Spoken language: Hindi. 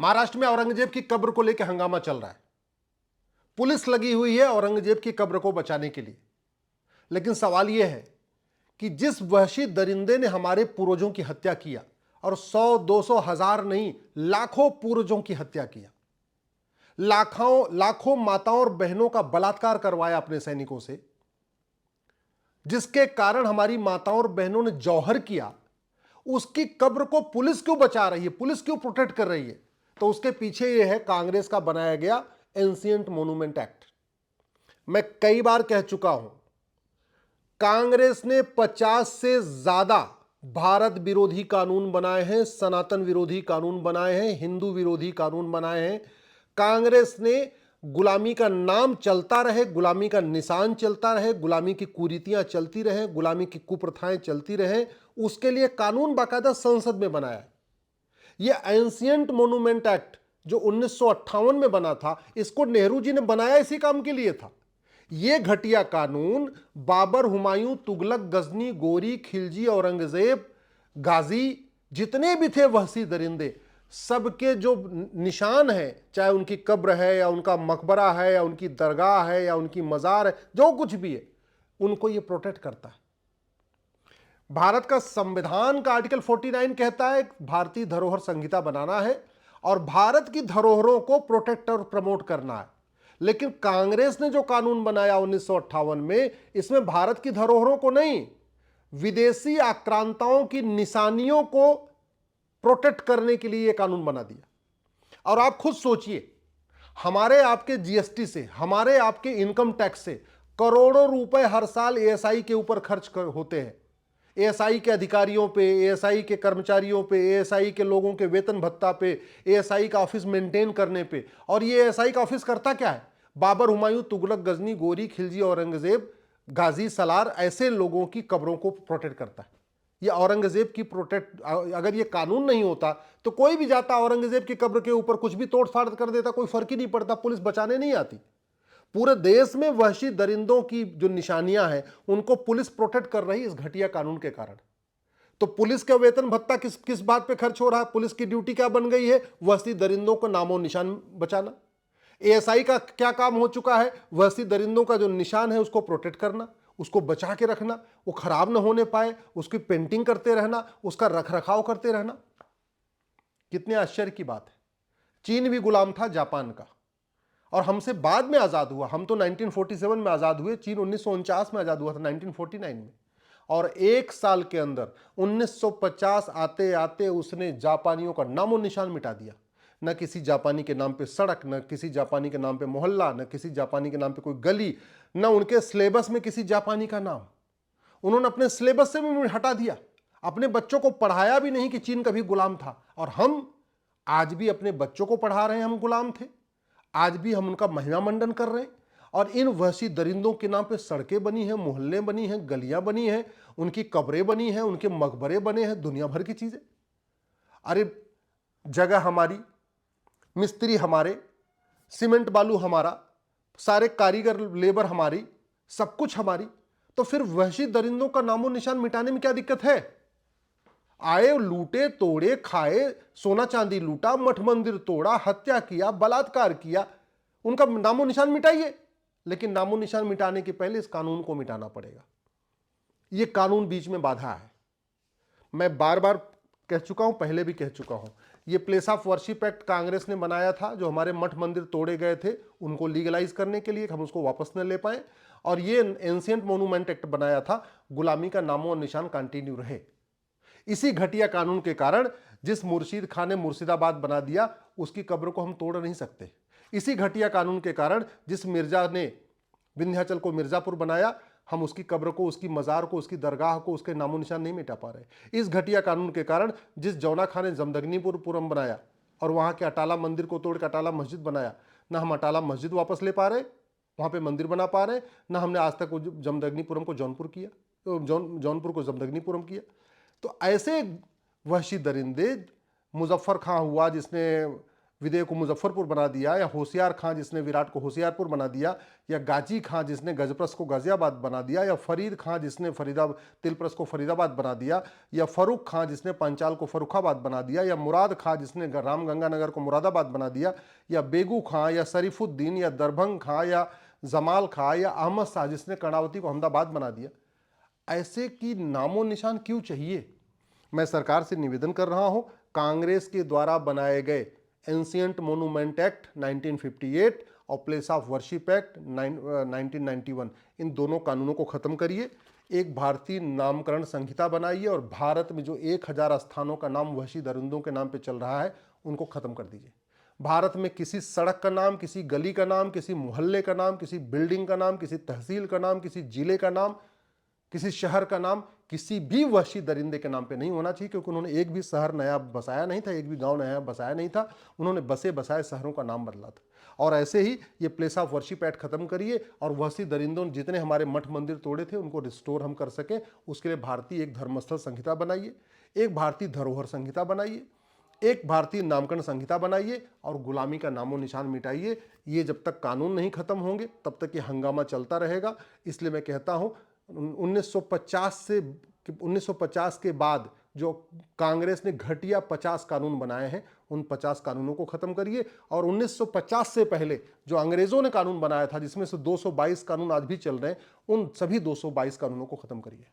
महाराष्ट्र में औरंगजेब की कब्र को लेकर हंगामा चल रहा है। पुलिस लगी हुई है औरंगजेब की कब्र को बचाने के लिए। लेकिन सवाल यह है कि जिस वहशी दरिंदे ने हमारे पूर्वजों की हत्या किया, और 100, 200, हजार नहीं, लाखों पूर्वजों की हत्या किया, लाखों लाखों माताओं और बहनों का बलात्कार करवाया अपने सैनिकों से, जिसके कारण हमारी माताओं और बहनों ने जौहर किया, उसकी कब्र को पुलिस क्यों बचा रही है, पुलिस क्यों प्रोटेक्ट कर रही है? तो उसके पीछे यह है कांग्रेस का बनाया गया एंशिएंट मोन्यूमेंट एक्ट। मैं कई बार कह चुका हूं, कांग्रेस ने 50 से ज्यादा भारत विरोधी कानून बनाए हैं, सनातन विरोधी कानून बनाए हैं, हिंदू विरोधी कानून बनाए हैं। कांग्रेस ने गुलामी का नाम चलता रहे, गुलामी का निशान चलता रहे, गुलामी की कुरीतियां चलती रहे, गुलामी की कुप्रथाएं चलती रहे, उसके लिए कानून बाकायदा संसद में बनाया है। यह एंशिएंट मोन्यूमेंट एक्ट जो 1958 में बना था, इसको नेहरू जी ने बनाया इसी काम के लिए था। यह घटिया कानून बाबर, हुमायूं, तुगलक, गजनी, गोरी, खिलजी, औरंगजेब, गाजी, जितने भी थे वहशी दरिंदे, सबके जो निशान है, चाहे उनकी कब्र है या उनका मकबरा है या उनकी दरगाह है या उनकी मजार है, जो कुछ भी है, उनको यह प्रोटेक्ट करता है। भारत का संविधान का आर्टिकल 49 कहता है भारतीय धरोहर संहिता बनाना है और भारत की धरोहरों को प्रोटेक्ट और प्रमोट करना है। लेकिन कांग्रेस ने जो कानून बनाया 1958 में, इसमें भारत की धरोहरों को नहीं, विदेशी आक्रांताओं की निशानियों को प्रोटेक्ट करने के लिए यह कानून बना दिया। और आप खुद सोचिए, हमारे आपके जीएसटी से, हमारे आपके इनकम टैक्स से करोड़ों रुपए हर साल एएसआई के ऊपर खर्च होते हैं। एएसआई के अधिकारियों पे, एएसआई के कर्मचारियों पे, एएसआई के लोगों के वेतन भत्ता पे, एएसआई का ऑफिस मेंटेन करने पे। और ये एएसआई का ऑफिस करता क्या है? बाबर, हुमायूं, तुगलक, गजनी, गोरी, खिलजी, औरंगजेब, गाजी, सलार, ऐसे लोगों की कब्रों को प्रोटेक्ट करता है। ये औरंगजेब की प्रोटेक्ट, अगर ये कानून नहीं होता तो कोई भी जाता औरंगजेब की कब्र के ऊपर कुछ भी तोड़ फाड़ कर देता, कोई फर्क ही नहीं पड़ता, पुलिस बचाने नहीं आती। पूरे देश में वहशी दरिंदों की जो निशानियां हैं, उनको पुलिस प्रोटेक्ट कर रही इस घटिया कानून के कारण। तो पुलिस का वेतन भत्ता किस किस बात पे खर्च हो रहा है? पुलिस की ड्यूटी क्या बन गई है? वहशी दरिंदों को नामो निशान बचाना। एएसआई का क्या काम हो चुका है? वहशी दरिंदों का जो निशान है उसको प्रोटेक्ट करना, उसको बचा के रखना, वो खराब ना होने पाए, उसकी पेंटिंग करते रहना, उसका रखरखाव करते रहना। कितने आश्चर्य की बात है। चीन भी गुलाम था जापान का, और हमसे बाद में आजाद हुआ। हम तो 1947 में आजाद हुए, चीन 1949 में आजाद हुआ था, 1949 में। और एक साल के अंदर 1950 आते आते उसने जापानियों का नामो निशान मिटा दिया। न किसी जापानी के नाम पे सड़क, न किसी जापानी के नाम पे मोहल्ला, न किसी जापानी के नाम पे कोई गली, न उनके सिलेबस में किसी जापानी का नाम। उन्होंने अपने सिलेबस से भी हटा दिया। अपने बच्चों को पढ़ाया भी नहीं कि चीन कभी गुलाम था। और हम आज भी अपने बच्चों को पढ़ा रहे हैं हम गुलाम थे। आज भी हम उनका महिमा मंडन कर रहे हैं। और इन वहशी दरिंदों के नाम पे सड़कें बनी हैं, मोहल्ले बनी हैं, गलियां बनी हैं, उनकी कब्रें बनी हैं, उनके मकबरे बने हैं, दुनिया भर की चीजें। अरे जगह हमारी, मिस्त्री हमारे, सीमेंट बालू हमारा, सारे कारीगर लेबर हमारी, सब कुछ हमारी। तो फिर वहशी दरिंदों का नामो निशान मिटाने में क्या दिक्कत है? आए, लूटे, तोड़े, खाए, सोना चांदी लूटा, मठ मंदिर तोड़ा, हत्या किया, बलात्कार किया, उनका नामो निशान मिटाइए। लेकिन नामो निशान मिटाने के पहले इस कानून को मिटाना पड़ेगा। यह कानून बीच में बाधा है। मैं बार बार कह चुका हूं, पहले भी कह चुका हूं, यह place of worship act Congress ने बनाया था, जो हमारे मठ मंदिर तोड़े गए थे उनको लीगलाइज करने के लिए, हम उसको वापस न ले पाए। और यह एंशिएंट मोन्यूमेंट एक्ट बनाया था, गुलामी का नामो निशान कंटिन्यू रहे। इसी घटिया कानून के कारण जिस मुर्शीद खान ने मुर्शिदाबाद बना दिया, उसकी कब्र को हम तोड़ नहीं सकते। इसी घटिया कानून के कारण जिस मिर्जा ने विंध्याचल को मिर्जापुर बनाया, हम उसकी कब्र को, उसकी मजार को, उसकी दरगाह को, उसके नामो निशान नहीं मिटा पा रहे। इस घटिया कानून के कारण जिस जौना खान ने जमदग्नीपुरम बनाया और वहां के अटाला मंदिर को तोड़ के अटाला मस्जिद बनाया, ना हम अटाला मस्जिद वापस ले पा रहे, वहां पे मंदिर बना पा रहे, ना हमने आज तक जमदग्नीपुरम को जौनपुर किया, जौनपुर को जमदग्नीपुरम किया। तो ऐसे वहशी दरिंदे, मुजफ्फर खां हुआ जिसने विदेह को मुजफ्फरपुर बना दिया, या होशियार खां जिसने विराट को होशियारपुर बना दिया, या गाजी खां जिसने गजप्रस को गाजियाबाद बना दिया, या फरीद खां जिसने तिलप्रस को फरीदाबाद बना दिया, या फरूख खां जिसने पंचाल को फरुखाबाद बना दिया, या मुराद खां जिसने रामगंगानगर को मुरादाबाद बना दिया, या बेगू खां, या शरीफुद्दीन, या दरभंग खां, या जमाल खां, या अहमद शाह जिसने कर्णावती को अहमदाबाद बना दिया। ऐसे की नामो निशान क्यों चाहिए? मैं सरकार से निवेदन कर रहा हूं, कांग्रेस के द्वारा बनाए गए एंशिएंट मोनूमेंट एक्ट 1958 और प्लेस ऑफ वर्शिप एक्ट 1991, इन दोनों कानूनों को खत्म करिए। एक भारतीय नामकरण संहिता बनाइए और भारत में जो 1000 स्थानों का नाम वहशी दरिंदों के नाम पे चल रहा है उनको खत्म कर दीजिए। भारत में किसी सड़क का नाम, किसी गली का नाम, किसी मोहल्ले का नाम, किसी बिल्डिंग का नाम, किसी तहसील का नाम, किसी जिले का नाम, किसी शहर का नाम किसी भी वहशी दरिंदे के नाम पे नहीं होना चाहिए, क्योंकि उन्होंने एक भी शहर नया बसाया नहीं था, एक भी गांव नया बसाया नहीं था, उन्होंने बसे बसाए शहरों का नाम बदला था। और ऐसे ही ये प्लेस ऑफ वर्शिप एक्ट खत्म करिए और वहशी दरिंदों ने जितने हमारे मठ मंदिर तोड़े थे उनको रिस्टोर हम कर सकें, उसके लिए भारतीय एक धर्मस्थल संहिता बनाइए, एक भारतीय धरोहर संहिता बनाइए, एक भारतीय नामकरण संहिता बनाइए और गुलामी का नामो निशान मिटाइए। ये जब तक कानून नहीं खत्म होंगे तब तक ये हंगामा चलता रहेगा। इसलिए मैं कहता हूं 1950 के बाद जो कांग्रेस ने घटिया 50 कानून बनाए हैं उन 50 कानूनों को खत्म करिए, और 1950 से पहले जो अंग्रेजों ने कानून बनाया था जिसमें से 222 कानून आज भी चल रहे हैं, उन सभी 222 कानूनों को खत्म करिए।